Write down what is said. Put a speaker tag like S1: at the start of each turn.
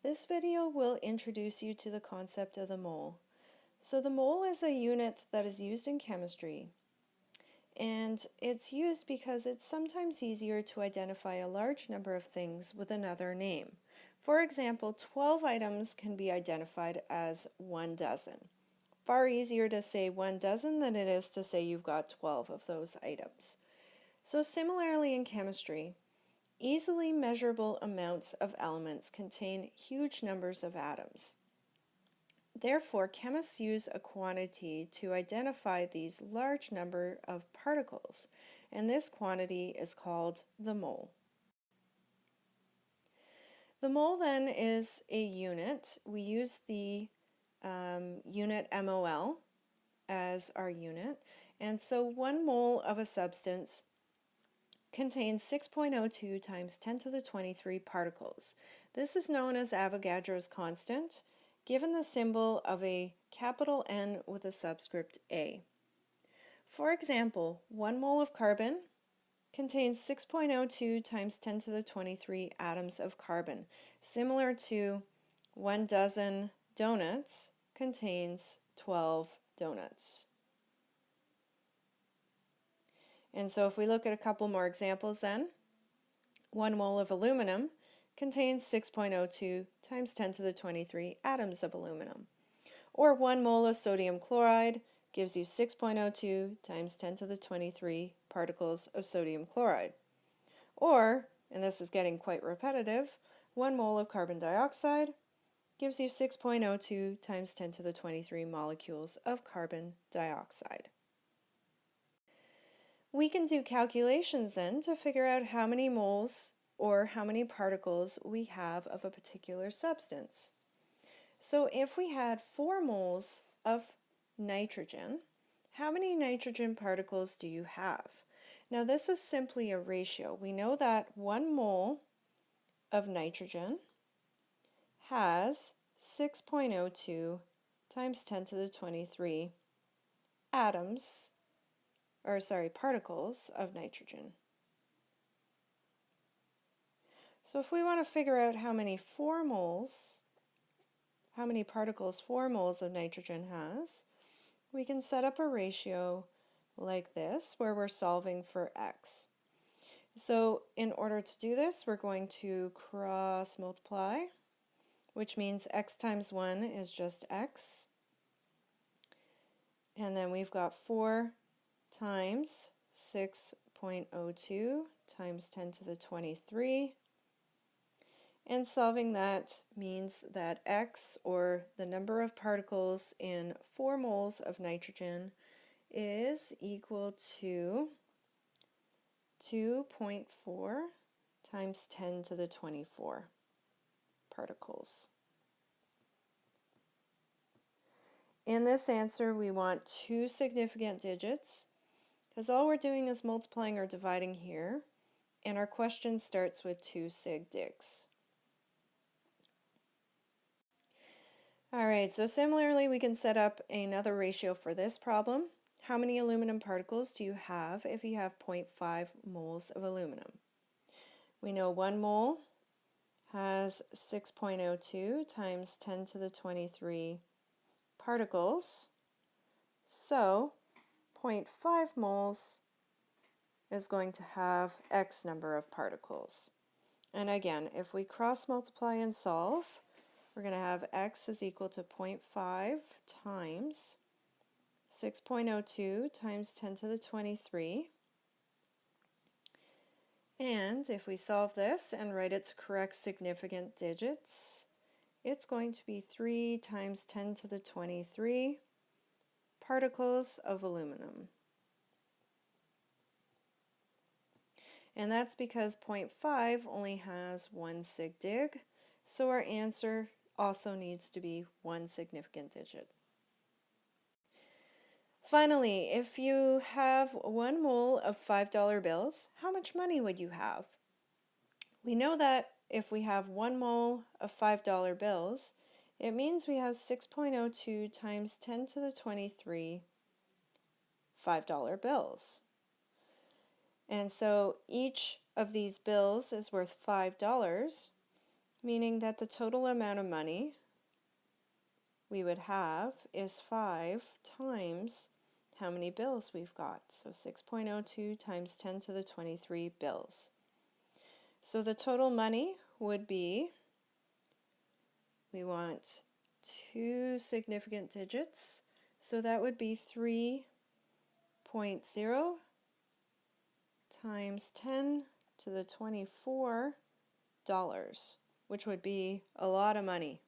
S1: This video will introduce you to the concept of the mole. So the mole is a unit that is used in chemistry, and it's used because it's sometimes easier to identify a large number of things with another name. For example, 12 items can be identified as 1 dozen. Far easier to say 1 dozen than it is to say you've got 12 of those items. So similarly in chemistry, easily measurable amounts of elements contain huge numbers of atoms. Therefore, chemists use a quantity to identify these large number of particles, and this quantity is called the mole. The mole then is a unit. We use the unit MOL as our unit, and so 1 mole of a substance contains 6.02 times 10 to the 23 particles. This is known as Avogadro's constant, given the symbol of a capital N with a subscript A. For example, 1 mole of carbon contains 6.02 times 10 to the 23 atoms of carbon, similar to 1 dozen donuts contains 12 donuts. And so if we look at a couple more examples then, 1 mole of aluminum contains 6.02 times 10 to the 23 atoms of aluminum. Or 1 mole of sodium chloride gives you 6.02 times 10 to the 23 particles of sodium chloride. Or, and this is getting quite repetitive, 1 mole of carbon dioxide gives you 6.02 times 10 to the 23 molecules of carbon dioxide. We can do calculations then to figure out how many moles or how many particles we have of a particular substance. So if we had 4 moles of nitrogen, how many nitrogen particles do you have? Now this is simply a ratio. We know that 1 mole of nitrogen has 6.02 times 10 to the 23 particles of nitrogen. So if we want to figure out how many particles 4 moles of nitrogen has, we can set up a ratio like this where we're solving for x. So in order to do this, we're going to cross multiply, which means x times 1 is just x. And then we've got 4 times 6.02 times 10 to the 23. And solving that means that x, or the number of particles in 4 moles of nitrogen, is equal to 2.4 times 10 to the 24 particles. In this answer, we want 2 significant digits, because all we're doing is multiplying or dividing here, and our question starts with 2 sig digs. Alright, so similarly we can set up another ratio for this problem. How many aluminum particles do you have if you have 0.5 moles of aluminum? We know 1 mole has 6.02 times 10 to the 23 particles, so 0.5 moles is going to have x number of particles. And again, if we cross multiply and solve, we're going to have x is equal to 0.5 times 6.02 times 10 to the 23. And if we solve this and write its correct significant digits, it's going to be 3 times 10 to the 23 particles of aluminum. And that's because 0.5 only has 1 sig dig, so our answer also needs to be 1 significant digit. Finally, if you have 1 mole of $5 bills, how much money would you have? We know that if we have 1 mole of $5 bills, it means we have 6.02 times 10 to the 23 $5 bills. And so each of these bills is worth $5. meaning that the total amount of money we would have is 5 times how many bills we've got. So 6.02 times 10 to the 23 bills. So the total money would be, we want 2 significant digits, so that would be 3.0 times 10 to the 24 dollars, which would be a lot of money.